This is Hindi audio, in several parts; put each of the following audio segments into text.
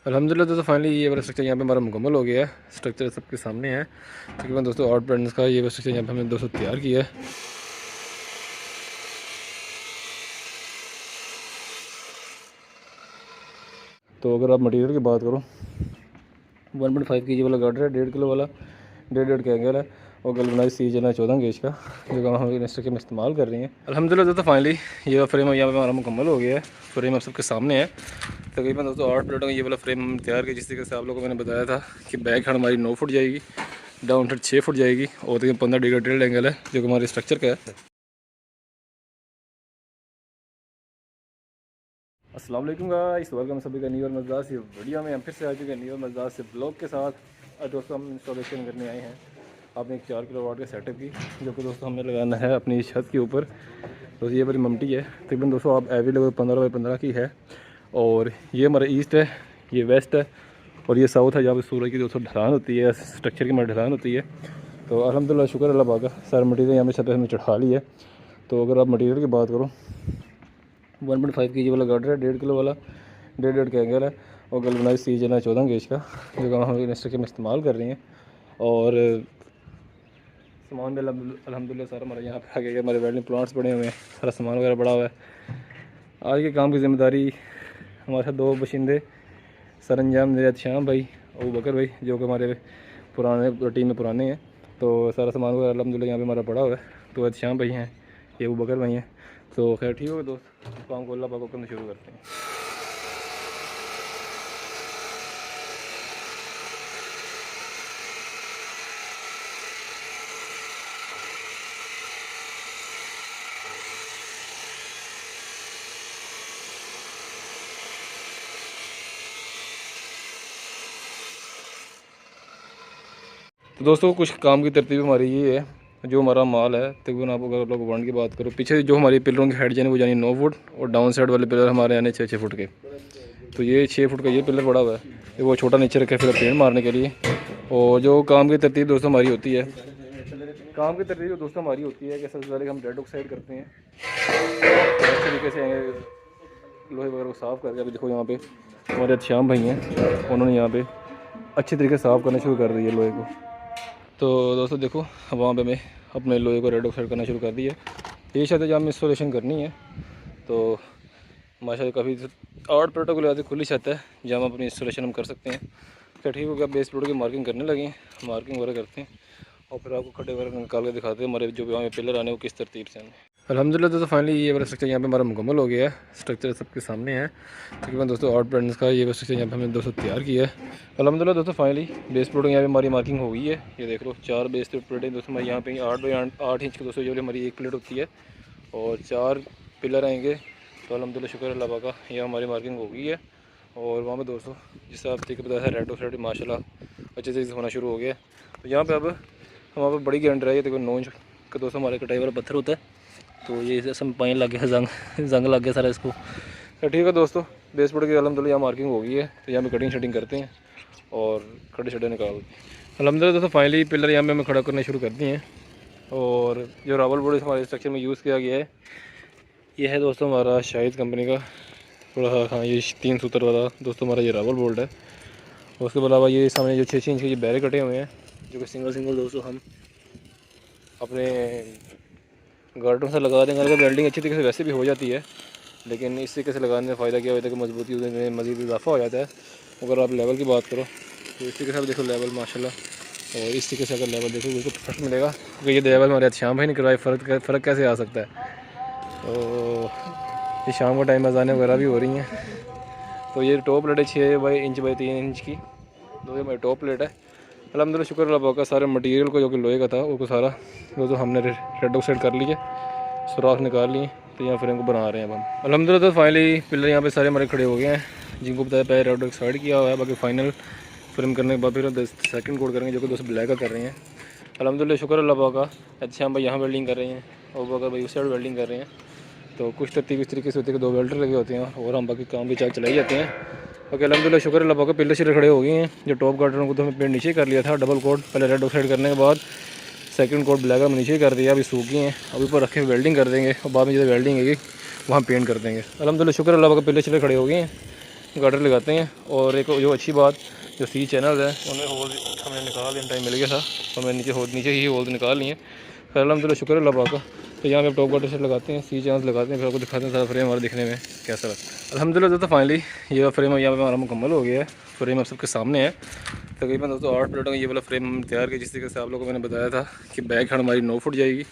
अल्हम्दुलिल्लाह दोस्तों फाइनली ये वाला स्ट्रक्चर यहाँ पे हमारा मुकम्मल हो गया है। स्ट्रक्चर सबके सामने है तकरीबन दोस्तों। आउट ब्रांड्स का ये वाला स्ट्रक्चर यहाँ पे हमने दोस्तों तैयार किया है। तो अगर आप मटेरियल की बात करो 1.5 kg वाला गार्डर है, 1.5 किलो वाला, 1.5 का एंगल है और गलवनाइज सीज है 14 गेज का, जो हम इस स्ट्रक्चर में इस्तेमाल कर रहे हैं। अल्हम्दुलिल्लाह दोस्तों फाइनली ये फ्रेम यहाँ पे हमारा मुकम्मल हो गया है। फ्रेम आप सबके सामने है। तकरीबन दोस्तों 8 प्लेटों का ये वाला फ्रेम हम तैयार किया, जिस तरीके से आप लोगों को मैंने बताया था कि बैक हेड हमारी 9 फुट जाएगी, डाउन हेड 6 फुट जाएगी और तकरीबन 15 डिग्री टिल्ट एंगल है जो कि हमारे स्ट्रक्चर का है। अस्सलाम वालेकुम गाइस, वेलकम सभी का न्यू और मज़ेदार सी वीडियो में हम फिर से आ चुके हैं न्यू और मज़ेदार से ब्लॉग के साथ। आज दोस्तों हम इंस्टॉलेशन करने आए हैं आपने एक 4 किलो वाट के सेटअप की, जो कि दोस्तों हमें लगाना है अपनी छत के ऊपर। तो ये बड़ी ममटी है, तकरीबन दोस्तों आप अवेलेबल 15x15 की है। और ये हमारा ईस्ट है, ये वेस्ट है और ये साउथ है, जहाँ पर सूरज की दोस्तों ढलान होती है, स्ट्रक्चर की हमारी ढलान होती है। तो अल्हम्दुलिल्लाह शुक्र अल्लाह पाक का सारा मटीरियल यहाँ पर छत में चढ़ा ली है। तो अगर आप मटीरियल की बात करो 1.5 kg वाला गार्डर है, 1.5 किलो वाला, 1.5 का एंगल है और गलवनाइज सीज है 14 गेज का, जो हम इस स्ट्रक्चर में इस्तेमाल कर रहे हैं। और सामान भी अल्हम्दुलिल्लाह सारा हमारे यहाँ पे आ गया। हमारे वेल्डिंग प्लांट्स पड़े हुए हैं, सारा सामान वगैरह पड़ा हुआ है। आज के काम की ज़िम्मेदारी हमारे साथ 2 बशिंदे सर अंजाम दे श्याम भाई अबू बकर भाई, जो कि हमारे पुराने टीम में पुराने हैं। तो सारा सामान वगैरह अल्हम्दुलिल्लाह यहाँ पे हमारा पड़ा हुआ है। तो श्याम भाई हैं, ये अबू बकर भाई हैं। तो खैर ठीक होगा दोस्त, काम को अल्लाह पाक को करना शुरू करते हैं। तो दोस्तों कुछ काम की तरतीब हमारी ये है, जो हमारा माल है तकरीबन आप अगर लोग वन की बात करो, पीछे जो हमारी पिलरों की हाइट जानी वो जानी 9 फुट और डाउन साइड वाले पिलर हमारे यानी 6 फुट के। तो ये 6 फुट का ये पिलर पड़ा हुआ है, वो छोटा नीचे रखे फिर पेंट मारने के लिए। और जो काम की तरतीब दोस्तों हमारी होती है, काम की तरतीब दोस्तों हमारी होती है कि सबसे पहले हम रेड ऑक्साइड करते हैं अच्छे तरीके से लोहे वगैरह को साफ़ करके। अभी देखो यहाँ पे हमारे श्याम भाई हैं, उन्होंने यहाँ पे अच्छे तरीके से साफ़ करना शुरू कर दी है लोहे को। तो दोस्तों देखो वहाँ पे मैं अपने लोहे को रेड ऑक्साइड करना शुरू कर दिया। ये छत है जहाँ में इंस्टॉलेशन करनी है। तो माशाल्लाह काफ़ी 8 प्लेटों को लगाते खुली छत है जहाँ हम अपनी इंस्टॉलेशन हम कर सकते हैं। क्या ठीक हो गया, बेस प्लेटों की मार्किंग करने लगे हैं, मार्किंग वगैरह करते हैं और फिर आपको खड्डे वगैरह निकाल के दिखाते हैं हमारे जो वहाँ पे पिलर आने वो किस तरतीब से आने। अल्हम्दुलिल्लाह दोस्तों फाइनली ये वाला स्ट्रक्चर यहाँ पे हमारा मुकम्मल हो गया है। स्ट्रक्चर सबके सामने है तकरीबन दोस्तों। आउट ब्रांड्स का ये वाला स्ट्रक्चर यहाँ पे हमने दोस्तों तैयार किया है। अल्हम्दुलिल्लाह दोस्तों फाइनली बेस प्लेटों यहाँ पे हमारी मार्किंग हो गई है। ये देख लो 4 बेस प्लेटें दोस्तों हमारे यहाँ पे 8 इंच की दोस्तों जो हमारी एक प्लेट होती है और 4 पिलर आएंगे। तो अल्हम्दुलिल्लाह शुक्र अल्लाह पाक का यहाँ हमारी मार्किंग हो गई है। और वहाँ पे दोस्तों जिस आप देख बताया था रेड ऑक्साइड माशाल्लाह अच्छे से होना शुरू हो गया। तो यहाँ पे अब हमारे पास बड़ी गारंटी है। देखो 9 इंच का दोस्तों हमारे कटाई वाला पत्थर होता है। तो ये इसे सब पानी लग गया, जंग लग गया सारा इसको। तो ठीक है दोस्तों, बेस प्लेट की अल्हम्दुलिल्लाह यहाँ मार्किंग हो गई है। तो यहाँ पे कटिंग शटिंग करते हैं और खड्डे शड्डे निकालते हैं। अल्हम्दुलिल्लाह दोस्तों फाइनली पिलर यहाँ पे हमें खड़ा करने शुरू कर दिए हैं। और जो रावल बोर्ड हमारे स्ट्रक्चर में यूज़ किया गया है ये है दोस्तों हमारा शाहिद कंपनी का थोड़ा, हाँ ये 3 सूत्र वाला दोस्तों हमारा ये रावल बोल्ट है। उसके अलावा ये सामने जो 6 इंच के ये बैरे कटे हुए हैं, जो कि सिंगल दोस्तों हम अपने गार्डन से लगा देंगे। अगर वेल्डिंग अच्छी तरीके से वैसे भी हो जाती है, लेकिन इस तरीके से लगाने में फ़ायदा क्या होता है कि मजबूती में मज़ीद इजाफा हो जाता है। अगर आप लेवल की बात करो तो इस तरीके से आप देखो लेवल माशाल्लाह, और इस तरीके से अगर लेवल देखो बिल्कुल परफेक्ट मिलेगा। क्योंकि ये लेवल हमारे श्याम भाई ने करवाए, फ़र्क कैसे आ सकता है। तो ये शाम का टाइम अजानें वगैरह भी हो रही हैं। तो ये टॉप प्लेट है 6 इंच बाई 3 इंच की, तो ये हमारी टॉप प्लेट है। अल्हम्दुलिल्लाह शुक्र अल्लाह पाक का सारे मटेरियल को जो कि लोहे का था वो सारा वो तो हमने रेड ऑक्साइड कर लिए, सुराख निकाल लिए। तो यहाँ फ्रेम को बना रहे हैं अब हम अल्हम्दुलिल्लाह। तो फाइनली पिलर यहाँ पे सारे हमारे खड़े हो गए हैं, जिनको बताया पहले रेड ऑक्साइड किया हुआ है। बाकी फाइनल फ्रेम करने के बाद फिर सेकंड कोड करेंगे, जो कि दोस्त ब्लैक का कर रहे हैं। अल्हम्दुलिल्लाह शुक्र अल्लाह पाक का। अच्छा हम भाई यहाँ वेल्डिंग कर रहे हैं और बकर भाई उस साइड वेल्डिंग कर रहे हैं। तो कुछ तरतीब इस तरीके से होती है कि 2 वेल्डर लगे होते हैं और हम बाकी काम भी चलाई जाते हैं। बाकी अल्हम्दुलिल्लाह शुक्र अल्लाह पाक का पिलर शिलर खड़े हो गए हैं। जो टॉप गार्डरों को तो हमें पेंट नीचे कर लिया था डबल कोट, पहले रेड ऑक्साइड करने के बाद सेकंड कोट ब्लैक हम नीचे कर दिया। अभी सूख गए हैं, अभी ऊपर रखे वेल्डिंग कर देंगे और बाद में जो वेल्डिंग है वहाँ पेंट कर देंगे। अल्हम्दुलिल्लाह शुक्र अल्लाह पाक का पिलर शिलर खड़े हो गए हैं। गार्डर लगाते हैं। और एक जो अच्छी बात, जो सी चैनल है उनमें होल हमें निकाल लेने टाइम मिल गया था, तो हमें नीचे ही होल निकाल लिए। फिर अलहमदिल्ला शुक्र अल्लाह पाक का। तो यहाँ पे टॉप गार्डर से लगाते हैं, सी चैनल लगाते हैं, फिर आपको दिखाते हैं सारा फ्रेम हमारा दिखने में कैसा लगता है। अलहमदिल्ला दोस्तों फाइनली ये फ्रेम यहाँ पे हमारा मुकम्मल हो गया है। फ्रेम आप सबके सामने है। तकरीबन दोस्तों 8 प्लेटों का ये वाला फ्रेम हम तैयार किया, जिस तरीके से आप लोगों को मैंने बताया था कि बैक हेड हमारी 9 फुट जाएगी,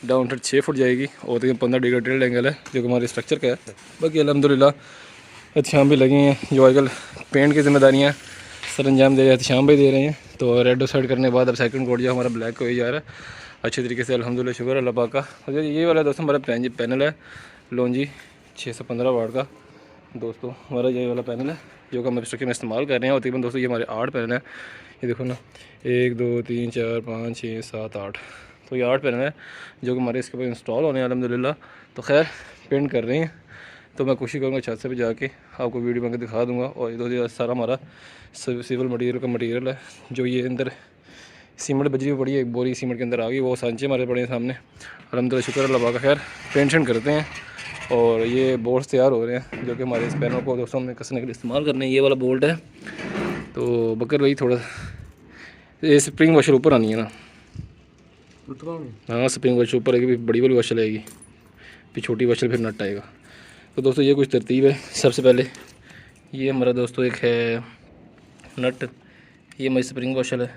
डाउन हेड 6 फुट जाएगी, और तकरीबन 15 डिग्री टेल एंगल है जो कि हमारे स्ट्रक्चर का है। बाकी अलहमदिल्ला एहतशाम भी लगे हैं, जो आजकल पेंट की जिम्मेदारियाँ सर अंजाम दे रहे हैं, एहतशाम भी दे रहे हैं। तो रेड साइड करने के बाद अब सेकंड कोड जो हमारा ब्लैक हो ही जा रहा है अच्छे तरीके से, अल्हम्दुलिल्लाह शुक्र अल्लाह पाक का। ये वाला दोस्तों हमारा पैनल है लॉन्जी 615 वाट का दोस्तों, हमारा ये वाला पैनल है जो कि हम स्ट्रक्चर में इस्तेमाल कर रहे हैं। और तकरीबन दोस्तों ये हमारे 8 पैनल है, ये देखो ना 1 2 3 4 5 6 7 8, तो ये 8 पैनल है जो कि हमारे इसके ऊपर इंस्टॉल होने हैं अल्हम्दुलिल्लाह। तो खैर पेंट कर रहे हैं, तो मैं कोशिश करूँगा छत से भी जाके आपको वीडियो बना के दिखा दूँगा। और ये सारा हमारा सिविल मटीरियल का मटीरियल है, जो ये अंदर सीमेंट बजरी पड़ी है, एक बोरी सीमेंट के अंदर आ गई, वो सांचे हमारे पड़े हैं सामने। अल्हम्दुलिल्लाह शुक्र अल्लाह पाक। खैर पेंशन करते हैं और ये बोल्ट तैयार हो रहे हैं जो कि हमारे इस पैनल को दोस्तों हमने कसने के लिए इस्तेमाल करने हैं। ये वाला बोल्ट है तो बकर भाई थोड़ा ये स्प्रिंग वॉशर ऊपर आनी है ना, हाँ स्प्रिंग वॉशर ऊपर आएगी, बड़ी वाली वॉशर आएगी, फिर छोटी वॉशर, फिर नट आएगा। तो दोस्तों ये कुछ तरतीब है। सबसे पहले ये हमारा दोस्तों एक है नट, ये हमारी स्प्रिंग वॉशर है,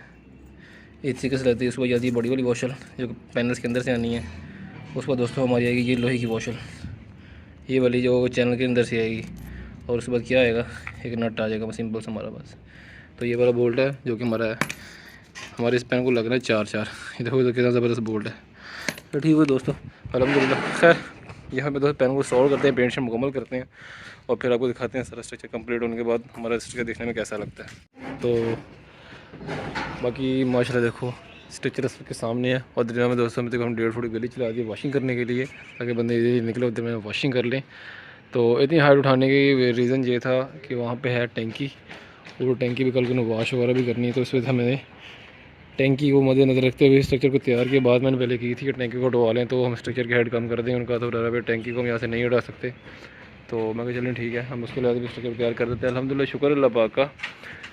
इस तरीके से लगती है। उसके बाद आती है बड़ी वाली वॉशर जो पैनल्स के अंदर से आनी है। उसके बाद दोस्तों हमारी आएगी ये लोहे की वॉशर, ये वाली जो चैनल के अंदर से आएगी। और उसके बाद क्या आएगा, एक नट आ जाएगा सिंपल से हमारा बस। तो ये वाला बोल्ट है जो कि हमारा है, हमारे इस पैन को लग रहा है 4-4। ये देखो कितना ज़बरदस्त बोल्ट है। तो ठीक है दोस्तों अल्हम्दुलिल्लाह। खैर यहाँ पे दोस्तों पैन को सॉल्व करते हैं, पेंट मुकम्मल करते हैं और फिर आपको दिखाते हैं सारा स्ट्रक्चर कंप्लीट होने के बाद हमारा स्ट्रक्चर देखने में कैसा लगता है। तो बाकी माशाल्लाह देखो स्ट्रक्चर के सामने है। और दिन में दोस्तों में तक हम 1.5 फुट गली चला दी वॉशिंग करने के लिए, ताकि बंदे इधर निकले उधर में वॉशिंग कर लें। तो इतनी हाइट उठाने की रीज़न ये था कि वहाँ पे है टैंकी, और टैंकी भी कल को वॉश वगैरह भी करनी है। तो इस वजह से मैंने टैंकी को मद्देनज़र रखते हुए स्ट्रक्चर को तैयार किया। बाद मैंने पहले की थी कि टैंकी को हटवा लें तो हम स्ट्रक्चर की हाइट कम कर दें उनका, तो डरा टैंकी को हम यहाँ से नहीं हटा सकते। तो मैं कहा चलें ठीक है, हम उसके लिए भी स्ट्रक्चर तैयार कर देते हैं। अल्हम्दुलिल्लाह शुक्र अल्लाह पाक का,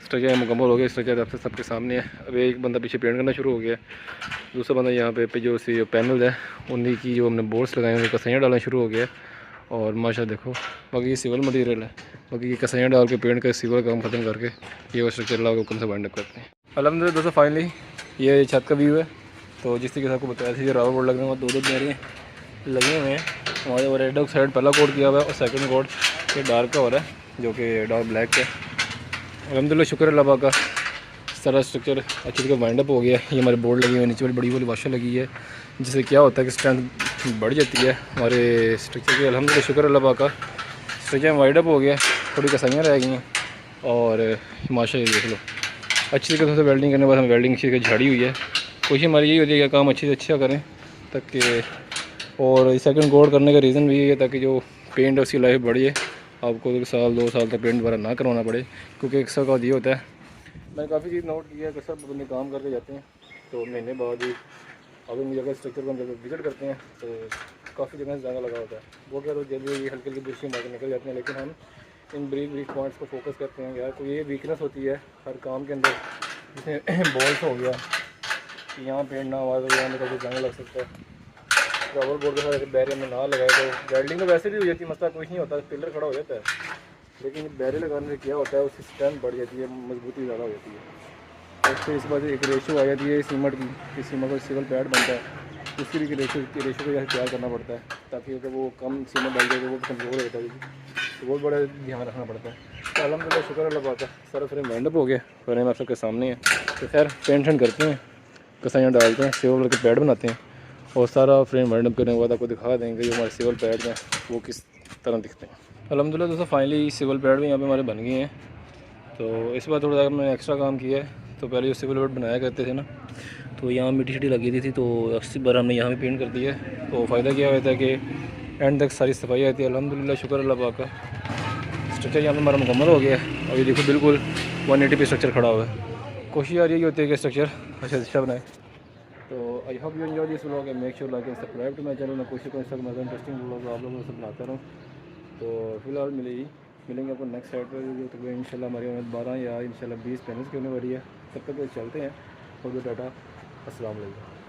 स्ट्रक्चर मुकम्मल हो गया। स्ट्रक्चर आपसे सबके सामने है। अब एक बंदा पीछे पेंट करना शुरू हो गया, दूसरा बंदा यहाँ पे जो सी पैनल है उन्हीं की जो हमने बोर्ड्स लगाए हैं उनकी कसैयाँ डालना शुरू हो गया। और माशा देखो बाकी ये सिविल मटीरियल है, बाकी ये कसैयाँ डाल के पेंट कर सिविल काम ख़त्म करके ये वो स्ट्रक्चर ला के कम से वाइंड अप करते हैं। अल्हम्दुलिल्लाह दोस्तों फाइनली ये छत का व्यू है। तो जिस तरीके से आपको बताया था ये रावर बोर्ड लगने में 2-2 मेरे लगे हुए हैं हमारे, और रेड साइड पहला कोड किया हुआ है और सेकंड कोड ये डार्क का हो रहा है जो कि डार्क ब्लैक है। अल्हम्दुलिल्लाह शुक्र अल्लाह पाक का, सारा स्ट्रक्चर अच्छी तरह वाइंड अप हो गया। ये हमारे बोर्ड लगे हुए, नीचे वाली बड़ी वाली वॉशर लगी है, जिससे क्या होता है कि स्ट्रेंथ बढ़ जाती है हमारे स्ट्रक्चर की। अल्हम्दुलिल्लाह शुक्र अल्लाह पाक का, स्ट्रक्चर वाइंड अप हो गया, थोड़ी कसैयाँ रह गई हैं। और माशा ये देख लो अच्छी तरीके से वेल्डिंग करने के बाद हम वेल्डिंग अच्छी झाड़ी हुई है। कोशिश हमारी यही होती है कि काम अच्छे से अच्छा करें ताकि, और सेकंड कोड करने का रीज़न भी ये है ताकि जो पेंट है उसकी लाइफ बढ़े, आपको 1-2 साल तक पेंट दोबारा ना करवाना पड़े। क्योंकि अक्सर का ये होता है, मैंने काफ़ी चीज़ नोट किया है कि सब बंदे काम करके जाते हैं तो महीने बाद ही अगर मुझे अगर स्ट्रक्चर को हम जब विजिट करते हैं तो काफ़ी जगह से ज़्यादा लगा होता है। वो क्या तो जल्दी हल्की हल्की बुशिंग मार निकल जाती हैं, लेकिन हम इन ब्रीक पॉइंट्स को फोकस करते हैं। यार कोई ये वीकनेस होती है हर काम के अंदर, जिसमें बॉल्स हो गया कि यहाँ पेंट ना हुआ तो यहाँ में कभी जंग लग सकता है। रबर बोर्ड के साथ बैरियर में ना लगाए तो वेल्डिंग तो वैसे भी हो जाती है, मसला कुछ नहीं होता, पिलर खड़ा हो जाता है। लेकिन बैरियर लगाने से क्या होता है उसकी स्ट्रेंथ बढ़ जाती है, मजबूती ज़्यादा हो जाती है। और फिर इस बात एक रेशो आ जाती है सीमेंट की, कि सीमेंट का सिविल पैड बनता है उसकी भी रेशो को जैसे तैयार करना पड़ता है ताकि अगर वो कम सीमेंट डाल जाए तो वो कमज़ोर हो जाता है, तो बहुत बड़ा ध्यान रखना पड़ता है। तो अल्हम्दुलिल्लाह शुक्र अल्लाह पाक का, सारा फ्रेम वाइंड अप हो गया, फ्रेम आप सबके सामने है। तो खैर पेंट करते हैं, कसाइयाँ डालते हैं, सिविल के पैड बनाते हैं और सारा फ्रेम वाइंड अप करने के बाद आपको दिखा देंगे जो हमारे सिविल पैड हैं वो किस तरह दिखते हैं। अल्हम्दुलिल्लाह दोस्तों फाइनली सिविल पैड भी यहाँ पे हमारे बन गए हैं। तो इस बार थोड़ा सा मैंने एक्स्ट्रा काम किया है। तो पहले जो सिविल पैड बनाया करते थे ना, तो यहाँ मिट्टी शिट्टी लगी थी तो अक्सर बार हमने यहाँ भी पेंट कर दिया है। तो फ़ायदा क्या होता है कि एंड तक सारी सफाई आती है। अल्हम्दुलिल्लाह शुक्र अल्लाह पाक का, स्ट्रक्चर यहाँ पे हमारा मुकम्मल हो गया है। और ये देखो बिल्कुल 180 पे स्ट्रक्चर खड़ा हुआ है। कोशिश यार यही होती है कि स्ट्रक्चर अच्छा बनाए। तो I hope you enjoy this vlog and make sure like and subscribe to my channel. मैं कोशिश करूँ सक मज़ा इंटरेस्टिंग व्लॉग आप लोगों से बनाता रहूँ। तो फिलहाल मिलेगी मिलेंगे आपको नेक्स्ट साइड पर, जो तकरीबन इंशाल्लाह हमारी उम्मीद 12 या इंशाल्लाह 20 पैनल्स की होने वाली है। तब तक चलते हैं और टाटा, अस्सलाम वालेकुम।